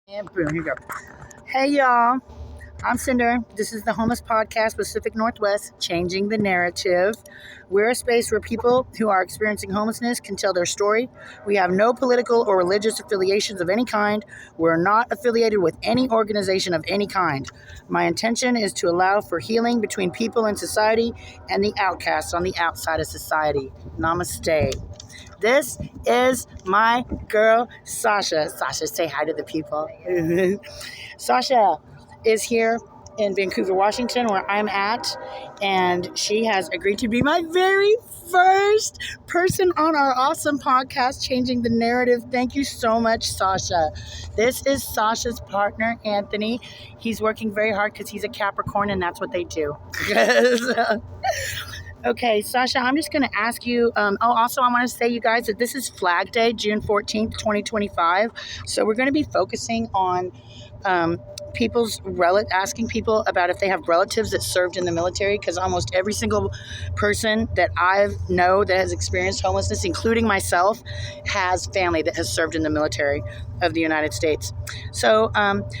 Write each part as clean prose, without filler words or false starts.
And boom, here you go. Hey, y'all. I'm Cinder. This is the Homeless Podcast, Pacific Northwest, changing the narrative. We're a space where people who are experiencing homelessness can tell their story. We have no political or religious affiliations of any kind. We're not affiliated with any organization of any kind. My intention is to allow for healing between people in society and the outcasts on the outside of society. Namaste. This is my girl, Sasha. Sasha, say hi to the people. Sasha is here in Vancouver, Washington, where I'm at, and she has agreed to be my very first person on our awesome podcast, Changing the Narrative. Thank you so much, Sasha. This is Sasha's partner, Anthony. He's working very hard because he's a Capricorn, and that's what they do. Okay, Sasha, I'm just going to ask you. Also, I want to say, you guys, that this is Flag Day, June 14th, 2025. So we're going to be focusing on asking people about if they have relatives that served in the military, because almost every single person that I know that has experienced homelessness, including myself, has family that has served in the military of the United States. So,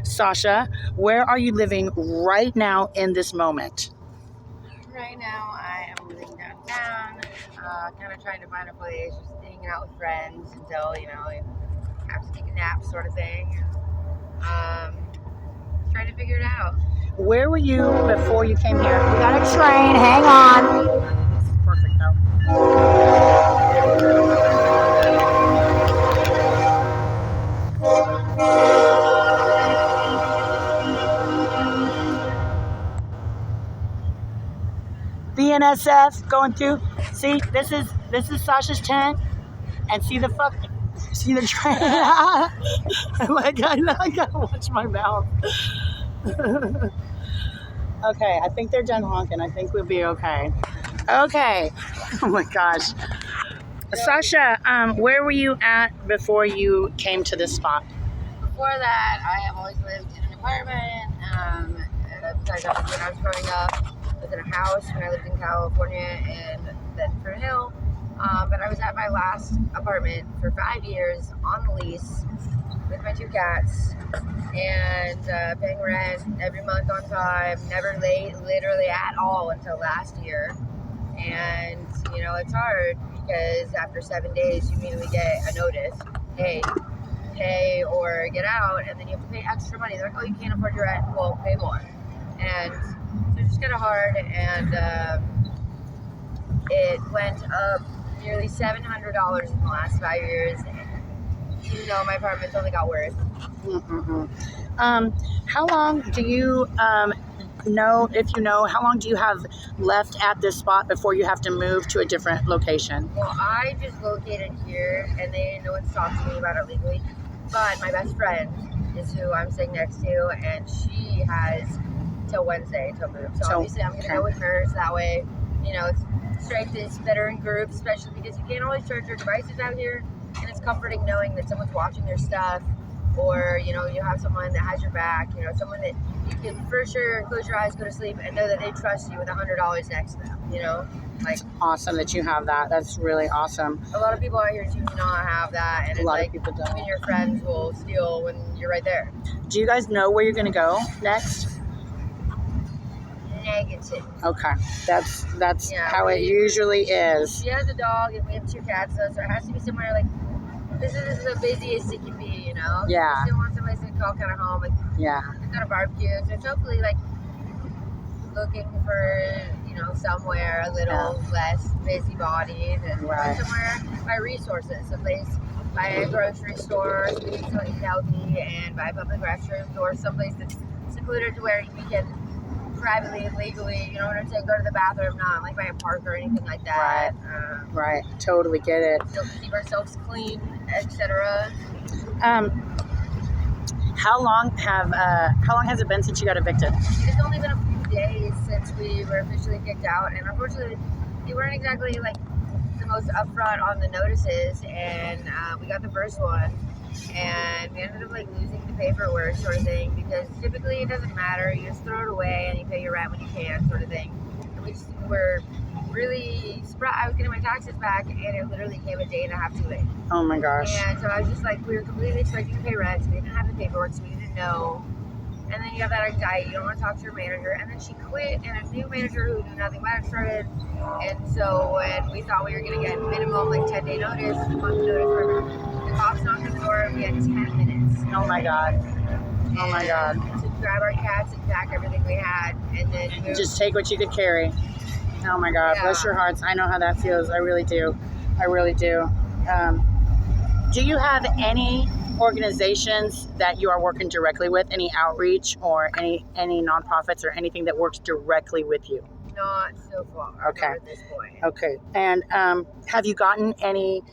Sasha, where are you living right now in this moment? Right now, I am living downtown, kind of trying to find a place, just hanging out with friends until, I have to take a nap sort of thing. Trying to figure it out. Where were you before you came here? We got a train. Hang on. This is perfect, though. BNSF going through. See, this is Sasha's tent, and see the train. Oh my God, now I gotta watch my mouth. Okay, I think they're done honking. I think we'll be okay. Okay. Oh my gosh. Sasha, where were you at before you came to this spot? Before that, I have always lived in an apartment. Besides that, when I was growing up, I was in a house when I lived in California and then Fern Hill. But I was at my last apartment for 5 years on the lease with my 2 cats and paying rent every month on time, never late, literally at all until last year. And, it's hard because after 7 days, you immediately get a notice, hey, pay or get out, and then you have to pay extra money. They're like, oh, you can't afford your rent, well, pay more. And so it's just kind of hard, and it went up nearly $700 in the last 5 years, even though my apartment's only got worse. How long do you how long do you have left at this spot before you have to move to a different location? Well, I just located here, and they didn't know what to talk to me about it legally, but my best friend is who I'm staying next to, and she has till Wednesday to move. So obviously I'm going to go with her, so that way, strength is better in groups, especially because you can't always charge your devices out here, and it's comforting knowing that someone's watching your stuff, or, you have someone that has your back, someone that you can for sure close your eyes, go to sleep, and know that they trust you with $100 next to them, Like, awesome that you have that. That's really awesome. A lot of people out here do not have that, and a lot of people don't. Even your friends will steal when you're right there. Do you guys know where you're going to go next? Negative. Okay, that's how it usually is. She has a dog, and we have 2 cats, so it has to be somewhere like this is the busiest it can be, Yeah. You still want someplace to call kind of home. Like, yeah. We've got a barbecue, so it's hopefully like looking for somewhere a little less busybodied and somewhere by resources, someplace by a grocery store, so we can still eat healthy, and by public restrooms, or someplace that's secluded to where we can privately and legally, what I'm saying, go to the bathroom, not like by a park or anything like that. Right. Totally get it. Still keep ourselves clean, etc. How long has it been since you got evicted? It's only been a few days since we were officially kicked out, and unfortunately, we weren't exactly like the most upfront on the notices, and we got the first one, and we ended up like losing the paperwork sort of thing, because typically it doesn't matter, you just throw it away and you pay your rent when you can sort of thing. we just were really surprised. I was getting my taxes back, and it literally came a day and a half too late. Oh my gosh. And so I was just like, we were completely expecting to pay rent, so we didn't have the paperwork, so we didn't know. And then you have that anxiety, you don't want to talk to your manager, and then she quit, and a new manager who knew nothing about it started. And so when we thought we were going to get minimum like 10-day notice, month notice, whatever, the cops knocked on the door, and we had 10 minutes. Oh my God. Oh my God. To grab our cats and pack everything we had, and then move. Just take what you could carry. Oh my God. Yeah. Bless your hearts. I know how that feels. I really do. I really do. Do you have any organizations that you are working directly with? Any outreach or any nonprofits or anything that works directly with you? Not so far. Okay. Not at this point. Okay. And have you gotten any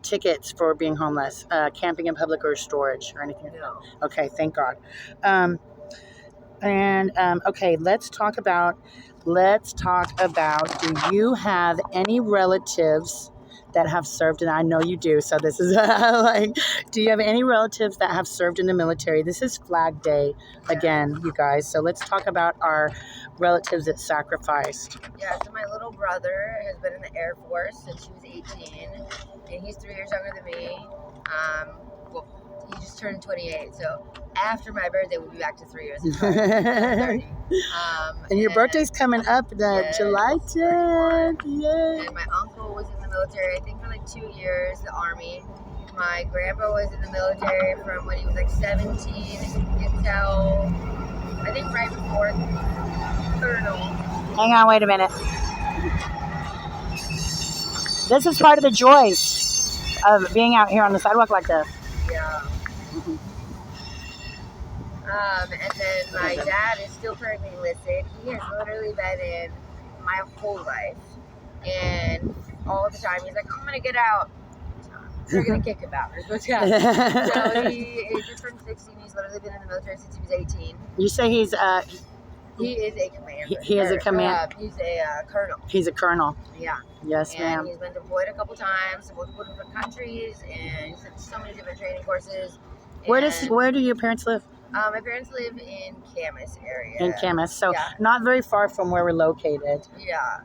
tickets for being homeless, camping in public or storage or anything? No. Okay. Thank God. Okay, let's talk about, do you have any relatives that have served? And I know you do, so this is like, do you have any relatives that have served in the military? This is Flag Day again, you guys. So let's talk about our relatives that sacrificed. Yeah, so my little brother has been in the Air Force since he was 18, and he's 3 years younger than me. Well, he just turned 28, so after my birthday, we'll be back to 3 years. 30. And your birthday's coming up, July 10th. Yay. And my uncle was in the military, I think, for like 2 years, the Army. My grandpa was in the military from when he was like 17 until, I think, right before Colonel. Hang on, wait a minute. This is part of the joys of being out here on the sidewalk like this. Yeah. And then my dad is still currently enlisted. He has literally been in my whole life. And all the time, he's like, I'm going to get out. They're going to kick him out. There's what's happening. So he just turned 16. He's literally been in the military since he was 18. You say he's... He is a commander. He is a command. He's a colonel. He's a colonel. Yeah. Yes, ma'am. And he's been deployed a couple times to multiple different countries, and he's in so many different training courses. Where do your parents live? My parents live in Camas area. In Camas, so yeah. Not very far from where we're located. Yeah.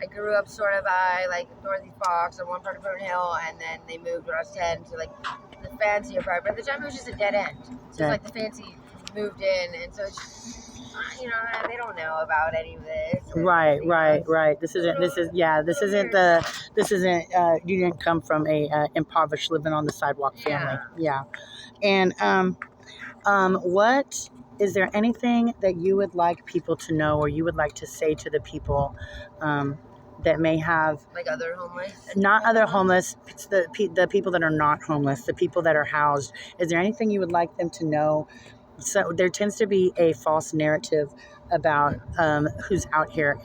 I grew up sort of by like Northeast Fox or one part of Burn Hill, and then they moved when I was 10 to like the fancier part. But at the time, it was just a dead end. So it's like the fancy moved in, and so it's just, you know, they don't know about any of this. Right. You didn't come from a impoverished living on the sidewalk family. Yeah. And what is there anything that you would like people to know, or you would like to say to the people that may have, like, other homeless? Not other homeless, it's the people that are not homeless, the people that are housed. Is there anything you would like them to know? So there tends to be a false narrative about who's out here,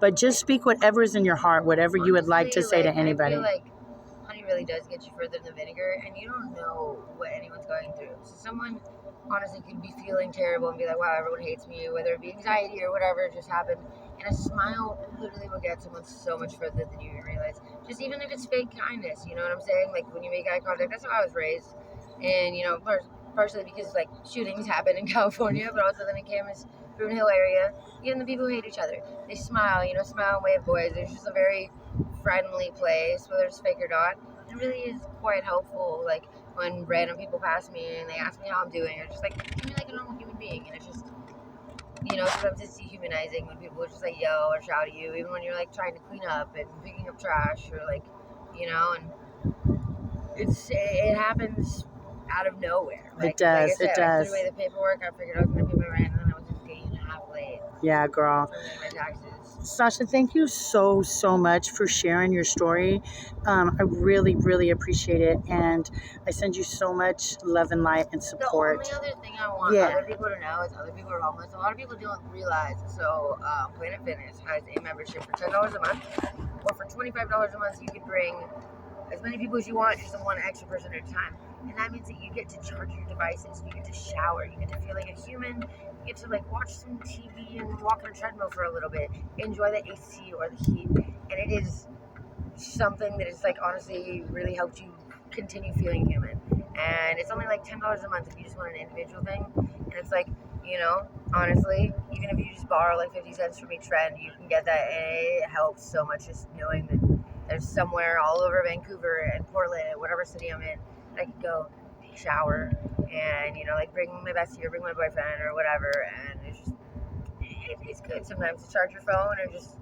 but just speak whatever is in your heart, whatever you would like to say to anybody. I feel like honey really does get you further than vinegar, and you don't know what anyone's going through. So someone honestly could be feeling terrible and be like, wow, everyone hates me, whether it be anxiety or whatever just happened. And a smile literally will get someone so much further than you even realize. Just even if it's fake kindness, you know what I'm saying? Like when you make eye contact, that's how I was raised. And, you know, partially because like shootings happen in California, but also then in Camas, Boone Hill area, even the people who hate each other, they smile, you know, smile and wave boys. It's just a very friendly place, whether it's fake or not. It really is quite helpful. Like when random people pass me and they ask me how I'm doing, or just like, I'm like a normal human being. And it's just, you know, sometimes it's dehumanizing when people just like yell or shout at you, even when you're like trying to clean up and picking up trash or like, you know, and it happens out of nowhere. Like, it does. Like I said, it does. I put away the paperwork. I figured I was going to pay my rent, and then I was a day and a half late. Yeah, girl. For my taxes. Sasha, thank you so much for sharing your story. I really, really appreciate it, and I send you so much love and light and support. The only other thing I want other people to know is other people are homeless. A lot of people don't realize. So, Planet Fitness has a membership for $10 a month, or for $25 a month, you can bring as many people as you want, just one extra person at a time. And that means that you get to charge your devices, you get to shower, you get to feel like a human, you get to like watch some TV and walk on a treadmill for a little bit, enjoy the AC or the heat. And it is something that is like honestly really helped you continue feeling human. And it's only like $10 a month if you just want an individual thing. And it's like, you know, honestly. Even if you just borrow like 50 cents from each friend, you can get that, and it helps so much just knowing that there's somewhere all over Vancouver and Portland, whatever city I'm in, I could go take a shower and, you know, like bring my bestie or bring my boyfriend or whatever, and it's good sometimes to charge your phone or just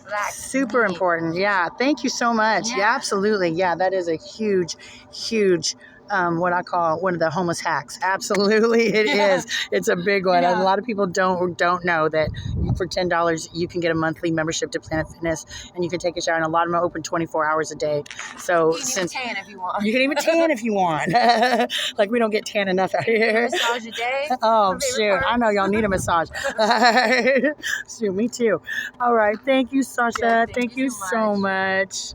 relax. Super important. Yeah. Thank you so much. Yeah, absolutely. Yeah, that is a huge, huge, what I call one of the homeless hacks. Absolutely, it is. It's a big one. And a lot of people don't know that for $10 you can get a monthly membership to Planet Fitness, and you can take a shower. And a lot of them are open 24 hours a day. So you can even tan if you want. You can even tan if you want. Like we don't get tan enough out here. A massage a day. Oh shoot! I know y'all need a massage. Shoot, me too. All right. Thank you, Sasha. Yeah, thank you so much.